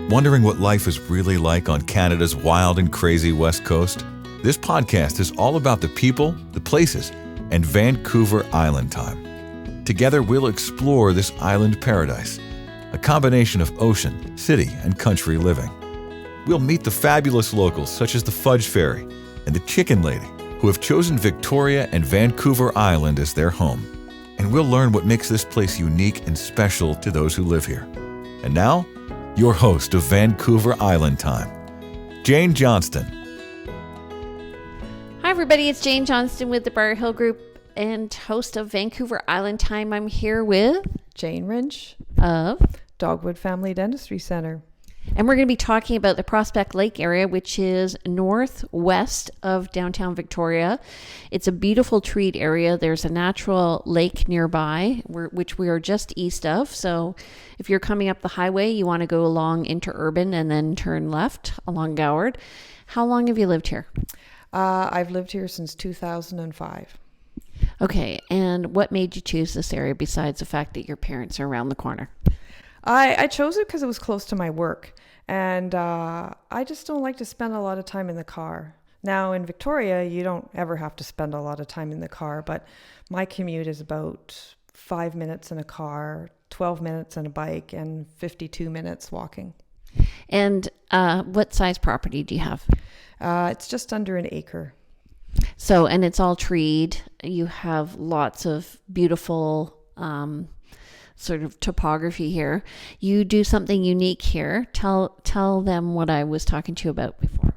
Wondering what life is really like on Canada's wild and crazy West Coast? This podcast is all about the people, the places, and Vancouver Island time. Together, we'll explore this island paradise, a combination of ocean, city, and country living. We'll meet the fabulous locals such as the Fudge Fairy and the Chicken Lady, who have chosen Victoria and Vancouver Island as their home. And we'll learn what makes this place unique and special to those who live here. And now, your host of Vancouver Island Time, Jane Johnston. Hi everybody, it's Jane Johnston with the Briar Hill Group and host of Vancouver Island Time. I'm here with Jane Wrinch of Dogwood Family Dentistry Centre. And we're going to be talking about the Prospect Lake area, which is northwest of downtown Victoria. It's a beautiful treed area. There's a natural lake nearby, which we are just east of. So if you're coming up the highway, you want to go along interurban and then turn left along Goward. How long have you lived here? I've lived here since 2005. Okay, and what made you choose this area besides the fact that your parents are around the corner? I chose it because it was close to my work, and I just don't like to spend a lot of time in the car. Now in Victoria, you don't ever have to spend a lot of time in the car, but my commute is about 5 minutes in a car, 12 minutes on a bike, and 52 minutes walking. And what size property do you have? It's just under an acre. So, and it's all treed. You have lots of beautiful sort of topography here. You do something unique here. Tell them what I was talking to you about before.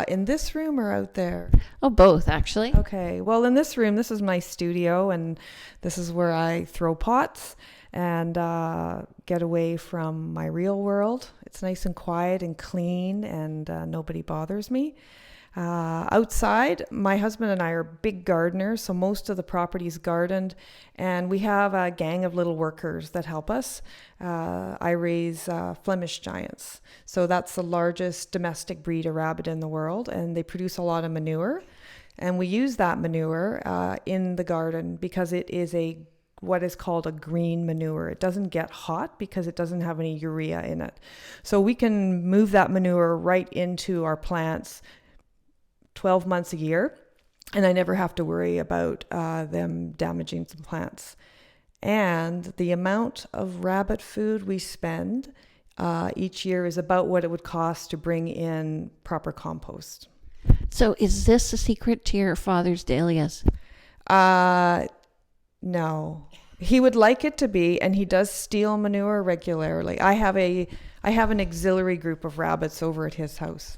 In this room or out there? Oh, both actually. Okay. Well, in this room, this is my studio, and this is where I throw pots and get away from my real world. It's nice and quiet and clean, and nobody bothers me. Outside, my husband and I are big gardeners, so most of the property is gardened, and we have a gang of little workers that help us. I raise Flemish giants, so that's the largest domestic breed of rabbit in the world, and they produce a lot of manure, and we use that manure in the garden because it is what is called a green manure. It doesn't get hot because it doesn't have any urea in it. So we can move that manure right into our plants 12 months a year, and I never have to worry about them damaging some plants. And the amount of rabbit food we spend each year is about what it would cost to bring in proper compost. So is this a secret to your father's dahlias? No. He would like it to be, and he does steal manure regularly. I have an auxiliary group of rabbits over at his house.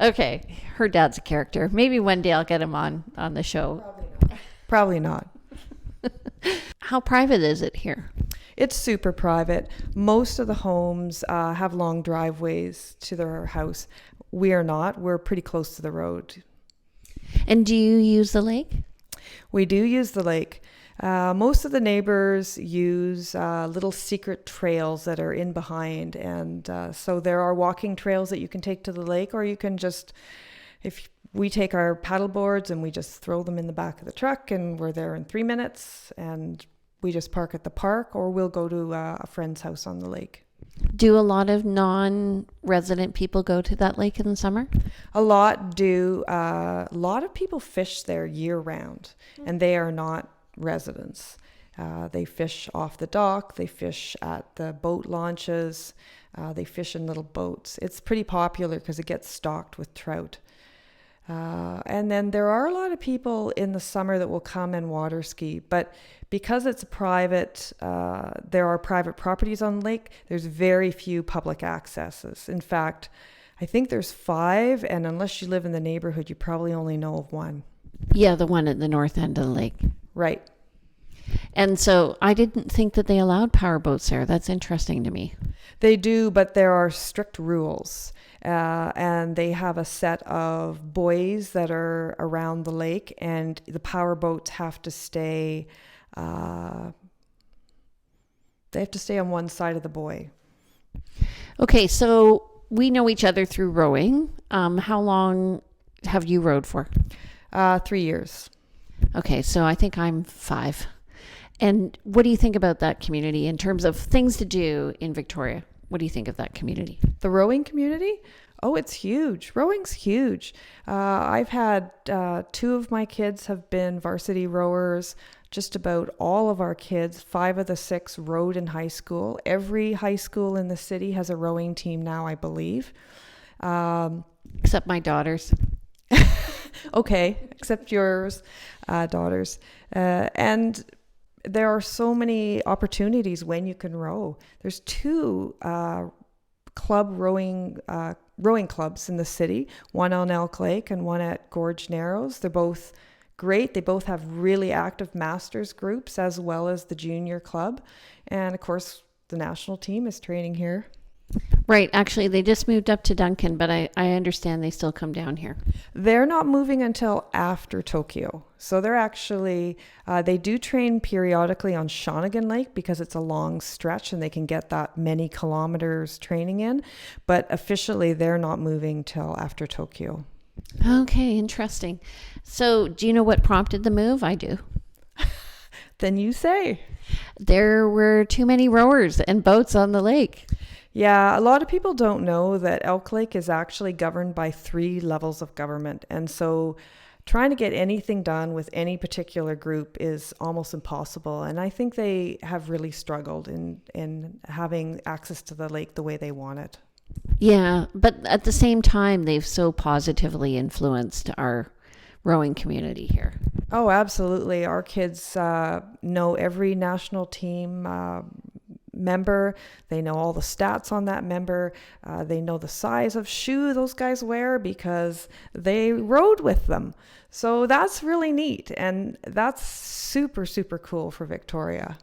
Okay, her dad's a character. Maybe one day I'll get him on the show. Probably not. How private is it here? It's super private. Most of the homes have long driveways to their house. We are not. We're pretty close to the road. And do you use the lake? We do use the lake. Most of the neighbors use little secret trails that are in behind, and so there are walking trails that you can take to the lake, or you can just, if we take our paddle boards and we just throw them in the back of the truck, and we're there in 3 minutes, and we just park at the park, or we'll go to a friend's house on the lake. Do a lot of non-resident people go to that lake in the summer? A lot do. A lot of people fish there year round, and they are not residents. They fish off the dock, they fish at the boat launches, they fish in little boats. It's pretty popular because it gets stocked with trout. And then there are a lot of people in the summer that will come and water ski, but because it's private, there are private properties on the lake, there's very few public accesses. In fact, I think there's 5, and unless you live in the neighborhood, you probably only know of one. Yeah, the one at the north end of the lake. Right. And so I didn't think that they allowed power boats there. That's interesting to me. They do, but there are strict rules. And they have a set of buoys that are around the lake, and the power boats have to stay, they have to stay on one side of the buoy. Okay, so we know each other through rowing. How long have you rowed for? 3 years. Okay, so I think I'm 5. And what do you think about that community in terms of things to do in Victoria? What do you think of that community? The rowing community? Oh, it's huge. Rowing's huge. I've had 2 of my kids have been varsity rowers. Just about all of our kids, 5 of the 6 rowed in high school. Every high school in the city has a rowing team now, I believe. Except my daughters. Okay, except yours, daughters. And there are so many opportunities when you can row. There's 2 rowing clubs in the city, one on Elk Lake and one at Gorge Narrows. They're both great. They both have really active masters groups as well as the junior club. And of course, the national team is training here. Right. Actually, they just moved up to Duncan, but I understand they still come down here. They're not moving until after Tokyo. So they're actually, they do train periodically on Shawnigan Lake because it's a long stretch and they can get that many kilometers training in. But officially, they're not moving till after Tokyo. Okay, interesting. So do you know what prompted the move? I do. Then you say. There were too many rowers and boats on the lake. Yeah, a lot of people don't know that Elk Lake is actually governed by 3 levels of government. And so trying to get anything done with any particular group is almost impossible. And I think they have really struggled in having access to the lake the way they want it. Yeah, but at the same time, they've so positively influenced our rowing community here. Oh, absolutely. Our kids know every national team member. They know all the stats on that member. They know the size of shoe those guys wear because they rode with them. So that's really neat. And that's super, super cool for Victoria.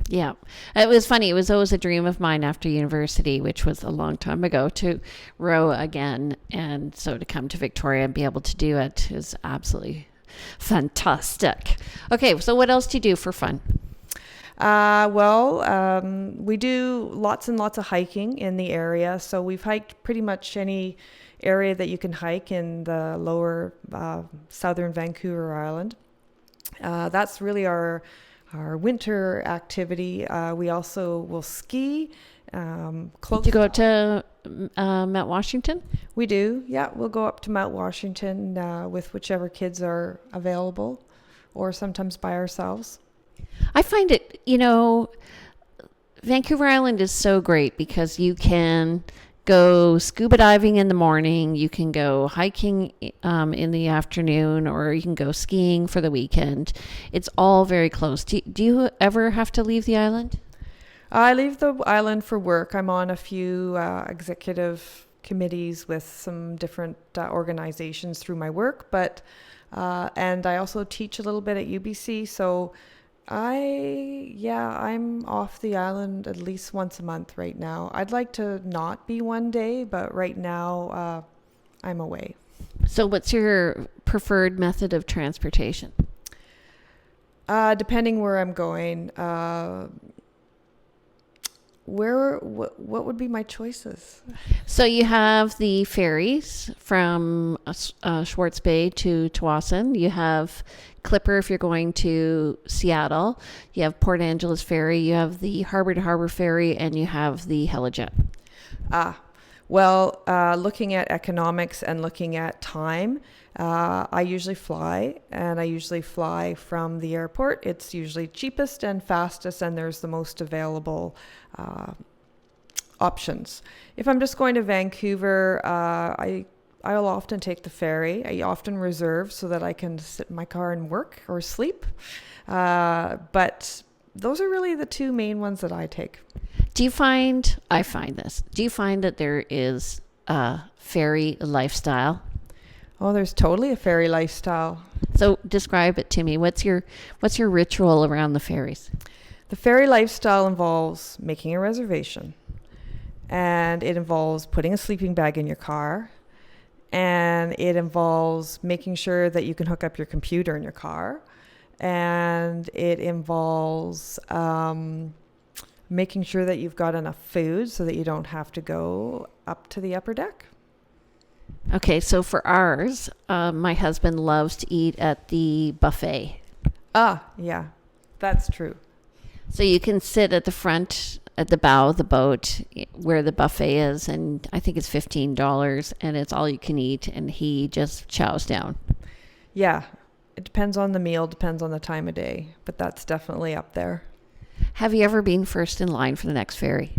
Yeah, it was funny. It was always a dream of mine after university, which was a long time ago, to row again. And so to come to Victoria and be able to do it is absolutely fantastic. Okay, so what else do you do for fun? We do lots and lots of hiking in the area. So we've hiked pretty much any area that you can hike in the lower southern Vancouver Island. That's really our winter activity. We also will ski. Do you go up to Mount Washington? We do. Yeah, we'll go up to Mount Washington with whichever kids are available or sometimes by ourselves. I find it, Vancouver Island is so great because you can go scuba diving in the morning, you can go hiking in the afternoon, or you can go skiing for the weekend. It's all very close. Do you ever have to leave the island? I leave the island for work. I'm on a few executive committees with some different organizations through my work, and I also teach a little bit at UBC, so I'm off the island at least once a month right now. I'd like to not be one day, but right now I'm away. So what's your preferred method of transportation? Depending where I'm going, what would be my choices? So you have the ferries from Schwartz Bay to Tsawwassen. You have Clipper if you're going to Seattle. You have Port Angeles Ferry. You have the Harbor to Harbor Ferry, and you have the Helijet. Looking at economics and looking at time, I usually fly, and I usually fly from the airport. It's usually cheapest and fastest, and there's the most available options. If I'm just going to Vancouver, I'll often take the ferry. I often reserve so that I can sit in my car and work or sleep. But those are really the 2 main ones that I take. Do you find that there is a ferry lifestyle? Oh, there's totally a ferry lifestyle. So describe it to me. What's your ritual around the ferries? The ferry lifestyle involves making a reservation, and it involves putting a sleeping bag in your car, and it involves making sure that you can hook up your computer in your car, and it involves making sure that you've got enough food so that you don't have to go up to the upper deck. Okay, so for ours, my husband loves to eat at the buffet. Yeah, that's true. So you can sit at the front, at the bow of the boat where the buffet is, and I think it's $15, and it's all you can eat, and he just chows down. Yeah, it depends on the meal, depends on the time of day, but that's definitely up there. Have you ever been first in line for the next ferry?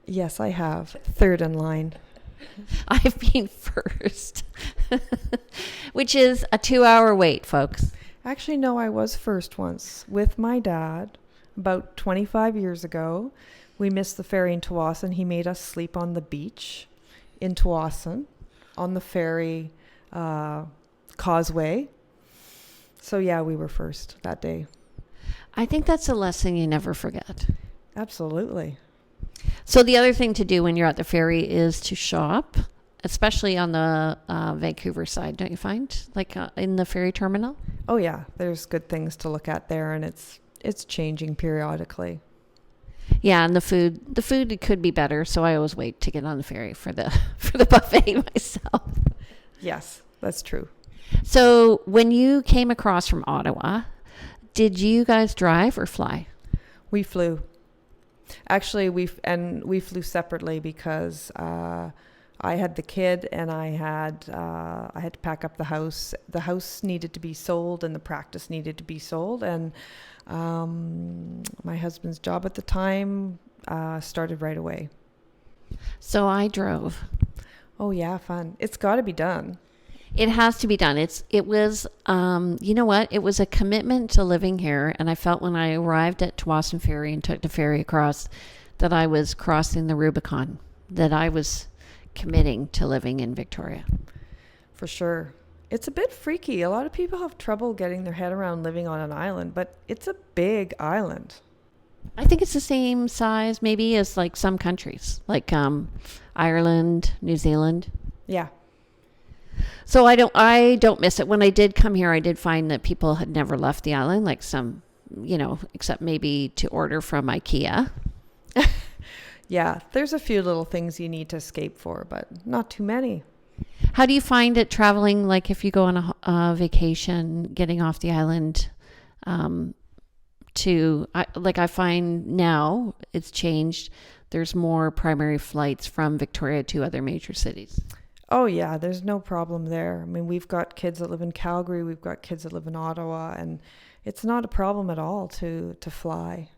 Yes, I have. Third in line. I've been first, which is a 2-hour wait, folks. Actually, no, I was first once with my dad about 25 years ago. We missed the ferry in Tsawwassen. He made us sleep on the beach in Tsawwassen on the ferry causeway. So yeah, we were first that day. I think that's a lesson you never forget. Absolutely. So the other thing to do when you're at the ferry is to shop, especially on the Vancouver side, don't you find? Like in the ferry terminal? Oh yeah, there's good things to look at there, and it's changing periodically. Yeah, and the food it could be better, so I always wait to get on the ferry for the buffet myself. Yes, that's true. So when you came across from Ottawa, did you guys drive or fly? We flew. Actually, we flew separately because I had the kid and I had to pack up the house. The house needed to be sold and the practice needed to be sold, and my husband's job at the time started right away. So I drove. Oh yeah, fun. It's got to be done. It has to be done. It was, you know what? It was a commitment to living here. And I felt when I arrived at Tsawwassen Ferry and took the ferry across that I was crossing the Rubicon, that I was committing to living in Victoria. For sure. It's a bit freaky. A lot of people have trouble getting their head around living on an island, but it's a big island. I think it's the same size maybe as like some countries, like Ireland, New Zealand. Yeah. So I don't miss it. When I did come here, I did find that people had never left the island, like some, except maybe to order from IKEA. Yeah, there's a few little things you need to escape for, but not too many. How do you find it traveling, like if you go on a vacation, getting off the island I find now it's changed. There's more primary flights from Victoria to other major cities. Oh, yeah, there's no problem there. I mean, we've got kids that live in Calgary. We've got kids that live in Ottawa. And it's not a problem at all to fly.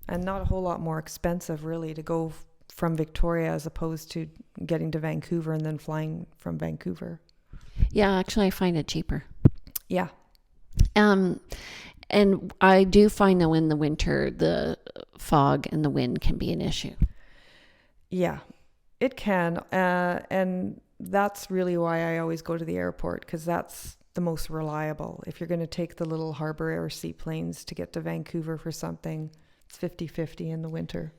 And not a whole lot more expensive, really, to go from Victoria as opposed to getting to Vancouver and then flying from Vancouver. Yeah, actually, I find it cheaper. Yeah. And I do find, though, in the winter, the fog and the wind can be an issue. Yeah. It can, and that's really why I always go to the airport, because that's the most reliable. If you're going to take the little Harbour Air seaplanes to get to Vancouver for something, it's 50-50 in the winter.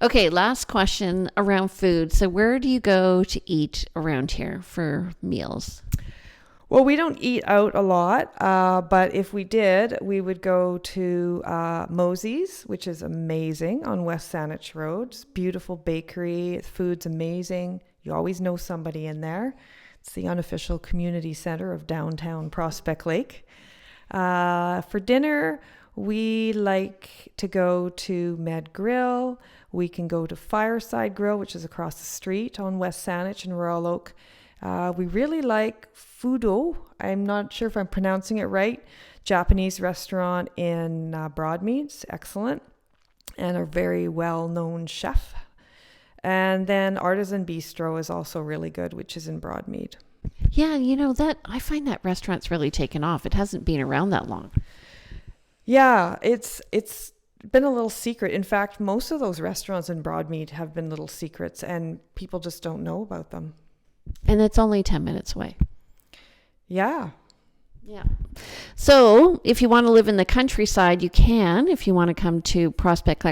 Okay, last question around food. So where do you go to eat around here for meals? Well, we don't eat out a lot, but if we did, we would go to Mosey's, which is amazing on West Saanich Road. It's a beautiful bakery. The food's amazing. You always know somebody in there. It's the unofficial community center of downtown Prospect Lake. For dinner, we like to go to Med Grill. We can go to Fireside Grill, which is across the street on West Saanich in Royal Oak. We really like Fudo. I'm not sure if I'm pronouncing it right. Japanese restaurant in Broadmead's, excellent, and a very well-known chef. And then Artisan Bistro is also really good, which is in Broadmead. Yeah, that I find that restaurant's really taken off. It hasn't been around that long. Yeah, it's been a little secret. In fact, most of those restaurants in Broadmead have been little secrets, and people just don't know about them. And it's only 10 minutes away. Yeah. Yeah. So if you want to live in the countryside, you can. If you want to come to Prospect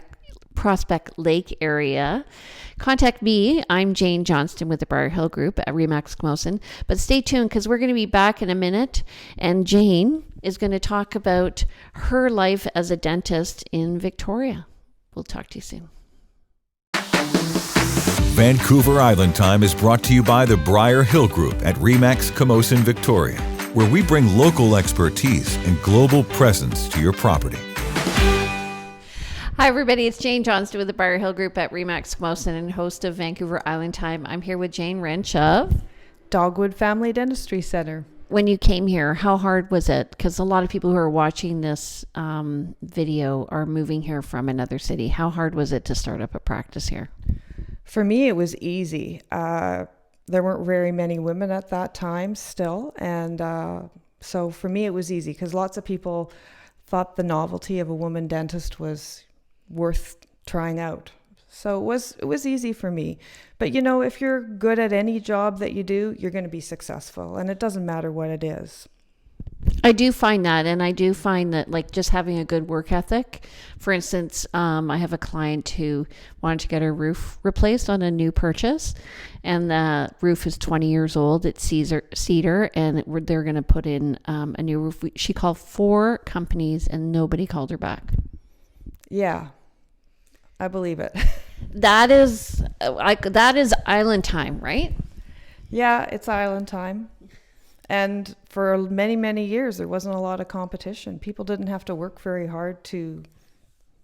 Lake area, contact me. I'm Jane Johnston with the Briar Hill Group at Remax Camon. But stay tuned because we're going to be back in a minute. And Jane is going to talk about her life as a dentist in Victoria. We'll talk to you soon. Vancouver Island Time is brought to you by the Briar Hill Group at Remax Camon, Victoria, where we bring local expertise and global presence to your property. Hi, everybody. It's Jane Johnston with the Briar Hill Group at Remax Camon and host of Vancouver Island Time. I'm here with Jane Wrinch of Dogwood Family Dentistry Centre. When you came here, how hard was it? Because a lot of people who are watching this video are moving here from another city. How hard was it to start up a practice here? For me, it was easy. There weren't very many women at that time still. And so for me, it was easy because lots of people thought the novelty of a woman dentist was worth trying out. So it was easy for me. But you know, if you're good at any job that you do, you're going to be successful, and it doesn't matter what it is. I do find that, and I do find that like just having a good work ethic. For instance, I have a client who wanted to get her roof replaced on a new purchase, and the roof is 20 years old. It's cedar, and they're going to put in a new roof. She called 4 companies, and nobody called her back. Yeah, I believe it. That is island time, right? Yeah, it's island time. And for many, many years, there wasn't a lot of competition. People didn't have to work very hard to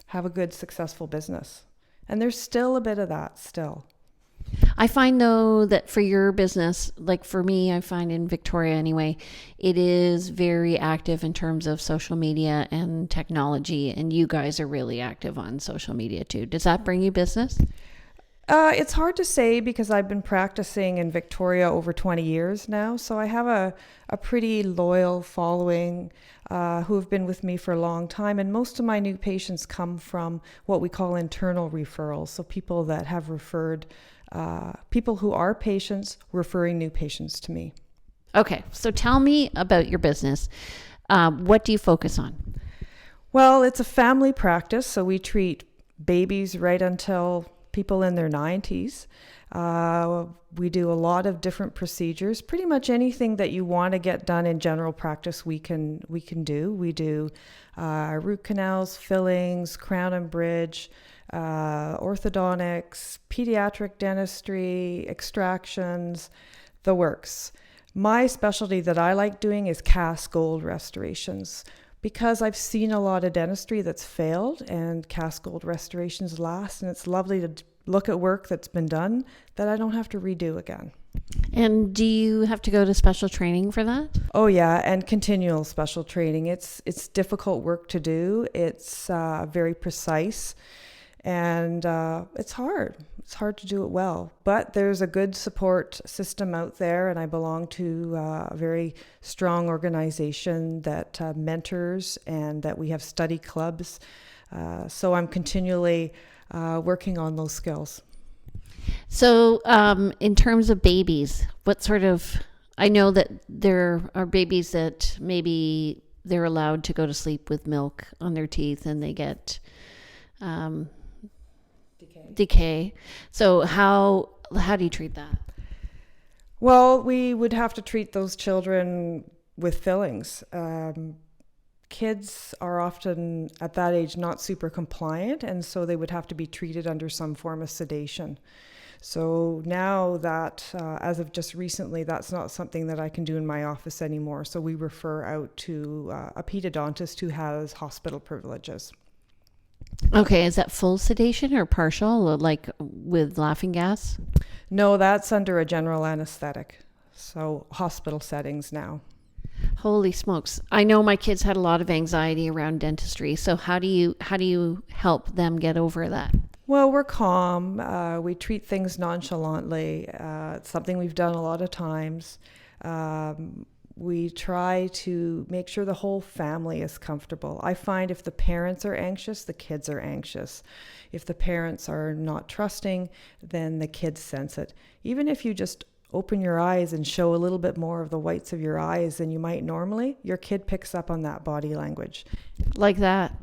have a good, successful business. And there's still a bit of that still. I find, though, that for your business, like for me, I find in Victoria anyway, it is very active in terms of social media and technology. And you guys are really active on social media, too. Does that bring you business? It's hard to say because I've been practicing in Victoria over 20 years now. So I have a pretty loyal following who have been with me for a long time. And most of my new patients come from what we call internal referrals. So people that have referred, people who are patients referring new patients to me. Okay. So tell me about your business. What do you focus on? Well, it's a family practice. So we treat babies right until people in their 90s. We do a lot of different procedures. Pretty much anything that you want to get done in general practice, we can do. We do root canals, fillings, crown and bridge, orthodontics, pediatric dentistry, extractions, the works. My specialty that I like doing is cast gold restorations, because I've seen a lot of dentistry that's failed and cast gold restorations last, and it's lovely to look at work that's been done that I don't have to redo again. And do you have to go to special training for that? Oh yeah, and continual special training. It's difficult work to do. It's very precise, and it's hard. It's hard to do it well. But there's a good support system out there, and I belong to a very strong organization that mentors and that we have study clubs. So I'm continually working on those skills. So in terms of babies, I know that there are babies that maybe they're allowed to go to sleep with milk on their teeth and they get decay. So how do you treat that? Well, we would have to treat those children with fillings. Kids are often at that age not super compliant, and so they would have to be treated under some form of sedation. So now that, as of just recently, that's not something that I can do in my office anymore. So we refer out to a pedodontist who has hospital privileges. Okay, is that full sedation or partial, like with laughing gas? No, that's under a general anesthetic. So hospital settings now. Holy smokes. I know my kids had a lot of anxiety around dentistry. So how do you help them get over that? Well, we're calm. We treat things nonchalantly. It's something we've done a lot of times. We try to make sure the whole family is comfortable. I find if the parents are anxious, the kids are anxious. If the parents are not trusting, then the kids sense it. Even if you just open your eyes and show a little bit more of the whites of your eyes than you might normally, your kid picks up on that body language. Like that.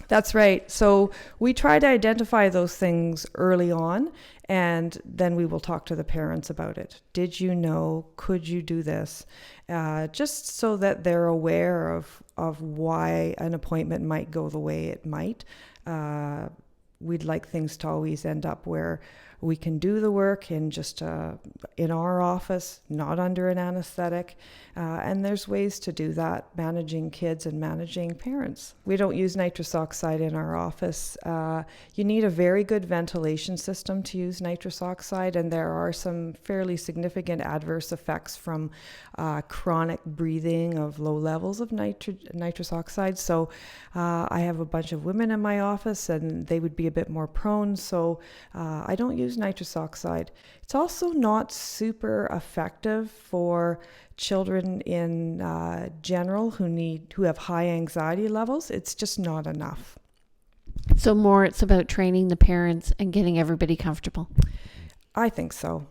That's right. So we try to identify those things early on, and then we will talk to the parents about it. Did you know? Could you do this? Just so that they're aware of why an appointment might go the way it might. we'd like things to always end up where we can do the work in just in our office, not under an anesthetic. And there's ways to do that, managing kids and managing parents. We don't use nitrous oxide in our office. You need a very good ventilation system to use nitrous oxide, and there are some fairly significant adverse effects from chronic breathing of low levels of nitrous oxide. So I have a bunch of women in my office, and they would be a bit more prone, so I don't use nitrous oxide. It's also not super effective for children in general who have high anxiety levels. It's just not enough. So more it's about training the parents and getting everybody comfortable. I think so.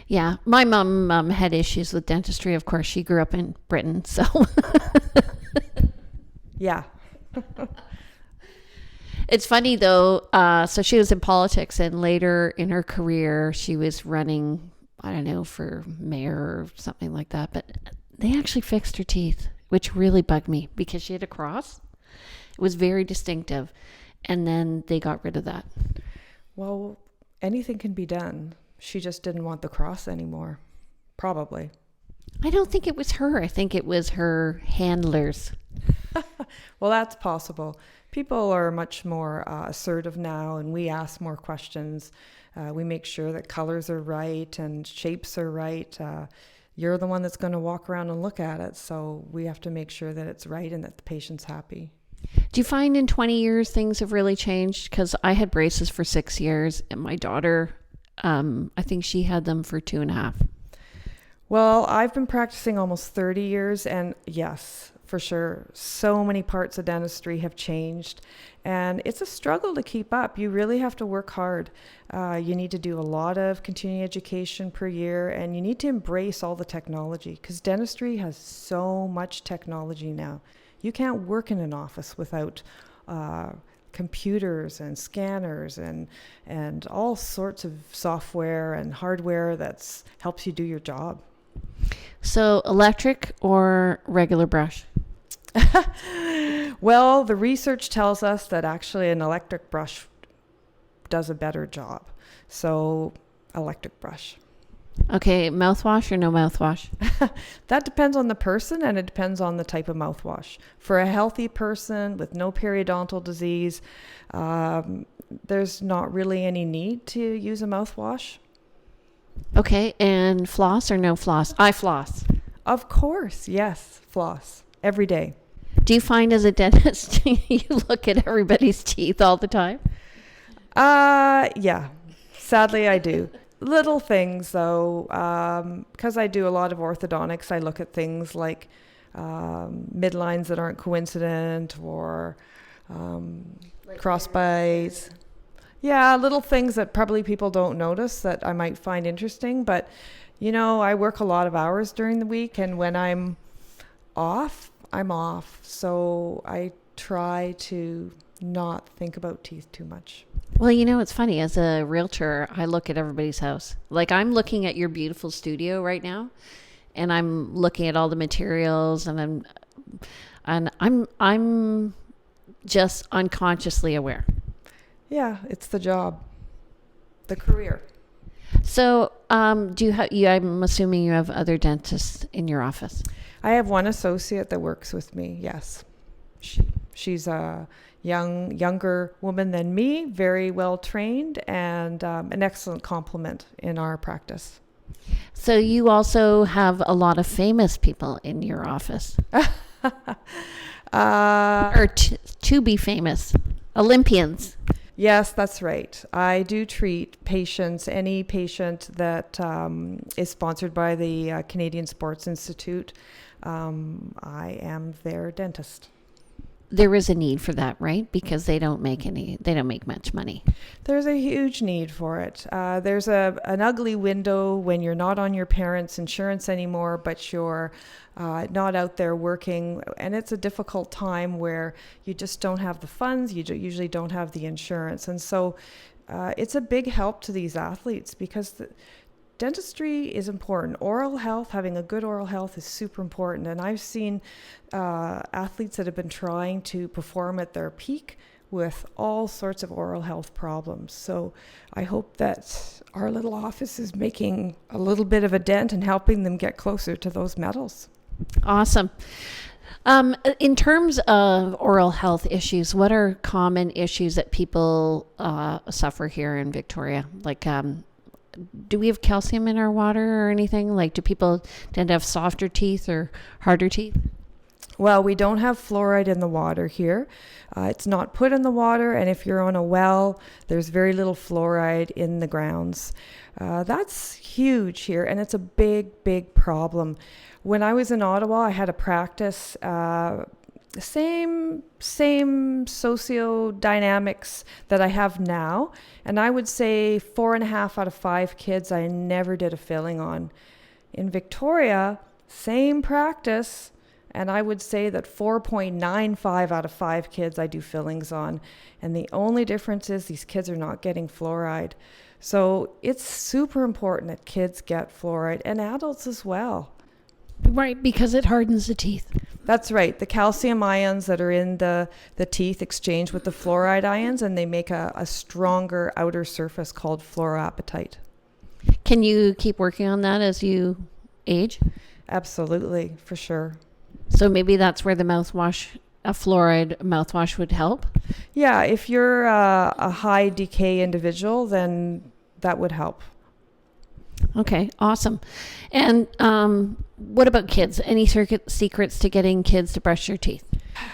Yeah, my mom had issues with dentistry. Of course, she grew up in Britain, so yeah. It's funny though. So she was in politics, and later in her career, she was running, I don't know, for mayor or something like that. But they actually fixed her teeth, which really bugged me because she had a cross. It was very distinctive, and then they got rid of that. Well, anything can be done. She just didn't want the cross anymore, probably. I don't think it was her. I think it was her handlers. Well, that's possible. People are much more assertive now, and we ask more questions. We make sure that colors are right and shapes are right. You're the one that's going to walk around and look at it, so we have to make sure that it's right and that the patient's happy. Do you find in 20 years things have really changed? Because I had braces for 6 years, and my daughter, I think she had them for 2.5. Well, I've been practicing almost 30 years, and yes, for sure, so many parts of dentistry have changed, and it's a struggle to keep up. You really have to work hard. You need to do a lot of continuing education per year, and you need to embrace all the technology, because dentistry has so much technology now. You can't work in an office without computers and scanners and all sorts of software and hardware that helps you do your job. So electric or regular brush? Well, the research tells us that actually an electric brush does a better job. So electric brush. Okay, mouthwash or no mouthwash? That depends on the person, and it depends on the type of mouthwash. For a healthy person with no periodontal disease, there's not really any need to use a mouthwash. Okay, and floss or no floss? I floss. Of course, yes, floss every day. Do you find as a dentist you look at everybody's teeth all the time? Yeah, sadly I do. Little things though, because I do a lot of orthodontics, I look at things like midlines that aren't coincident or cross bites. Yeah, little things that probably people don't notice that I might find interesting. But, you know, I work a lot of hours during the week, and when I'm off, I'm off. So I try to not think about teeth too much. Well, you know, it's funny. As a realtor, I look at everybody's house. Like I'm looking at your beautiful studio right now, and I'm looking at all the materials, and I'm just unconsciously aware. Yeah, it's the job, the career. So, do you have? I'm assuming you have other dentists in your office. I have one associate that works with me. Yes, she's a younger woman than me, very well trained, and an excellent complement in our practice. So you also have a lot of famous people in your office, or to be famous, Olympians. Yes, that's right. I do treat patients, any patient that is sponsored by the Canadian Sports Institute. I am their dentist. There is a need for that, right? Because they don't make much money. There's a huge need for it. There's an ugly window when you're not on your parents' insurance anymore, but you're not out there working. And it's a difficult time where you just don't have the funds. You usually don't have the insurance. And so it's a big help to these athletes because dentistry is important. Oral health, having a good oral health is super important. And I've seen athletes that have been trying to perform at their peak with all sorts of oral health problems. So I hope that our little office is making a little bit of a dent and helping them get closer to those metals. Awesome. In terms of oral health issues, what are common issues that people suffer here in Victoria? Like, do we have calcium in our water or anything? Like, do people tend to have softer teeth or harder teeth? Well, we don't have fluoride in the water here. It's not put in the water, and if you're on a well, there's very little fluoride in the grounds. That's huge here, and it's a big, big problem. When I was in Ottawa, I had a practice, same sociodynamics that I have now, and I would say 4.5 out of 5 kids I never did a filling on. In Victoria, same practice, and I would say that 4.95 out of 5 kids I do fillings on. And the only difference is these kids are not getting fluoride. So it's super important that kids get fluoride, and adults as well. Right, because it hardens the teeth. That's right. The calcium ions that are in the teeth exchange with the fluoride ions, and they make a stronger outer surface called fluoroapatite. Can you keep working on that as you age? Absolutely, for sure. So maybe that's where the mouthwash, a fluoride mouthwash would help? Yeah, if you're a high decay individual, then that would help. Okay, awesome. And what about kids? Any secrets to getting kids to brush their teeth?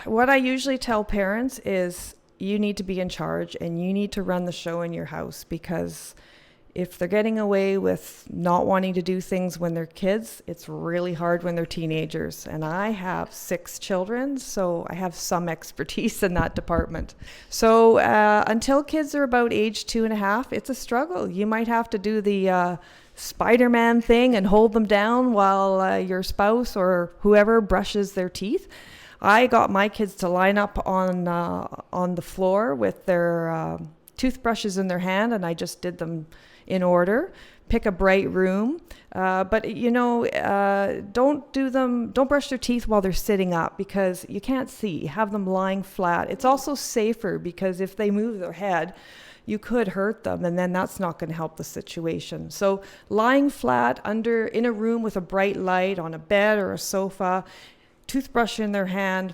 What I usually tell parents is you need to be in charge and you need to run the show in your house, because if they're getting away with not wanting to do things when they're kids, it's really hard when they're teenagers. And I have 6 children, so I have some expertise in that department. So until kids are about age 2.5, it's a struggle. You might have to do the Spider-Man thing and hold them down while your spouse or whoever brushes their teeth. I got my kids to line up on the floor with their toothbrushes in their hand, and I just did them in order. Pick a bright room, but don't brush their teeth while they're sitting up, because you can't see. Have them lying flat. It's also safer, because if they move their head, you could hurt them, and then that's not going to help the situation. So lying flat in a room with a bright light, on a bed or a sofa, toothbrush in their hand,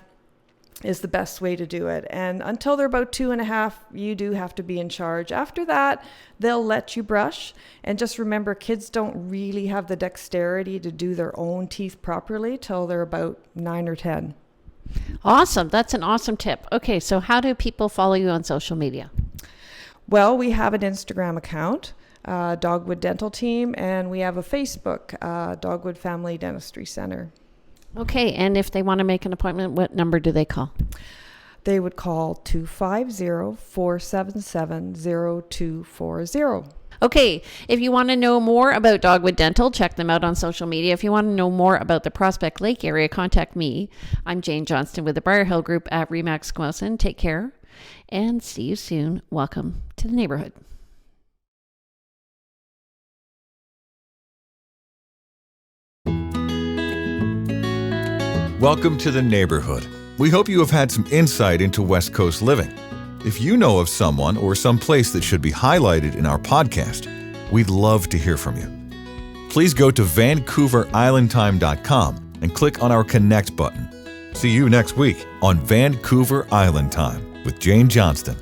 is the best way to do it. And until they're about 2.5, you do have to be in charge. After that, they'll let you brush. And just remember, kids don't really have the dexterity to do their own teeth properly till they're about 9 or 10. Awesome. That's an awesome tip. Okay, so how do people follow you on social media? Well, we have an Instagram account, Dogwood Dental Team, and we have a Facebook, Dogwood Family Dentistry Centre. Okay, and if they want to make an appointment, what number do they call? They would call 250-477-0240. Okay, if you want to know more about Dogwood Dental, check them out on social media. If you want to know more about the Prospect Lake area, contact me. I'm Jane Johnston with the Briar Hill Group at Remax Squelson. Take care and see you soon. Welcome to the neighborhood. Welcome to the neighborhood. We hope you have had some insight into West Coast living. If you know of someone or some place that should be highlighted in our podcast, we'd love to hear from you. Please go to VancouverIslandTime.com and click on our Connect button. See you next week on Vancouver Island Time with Jane Johnston.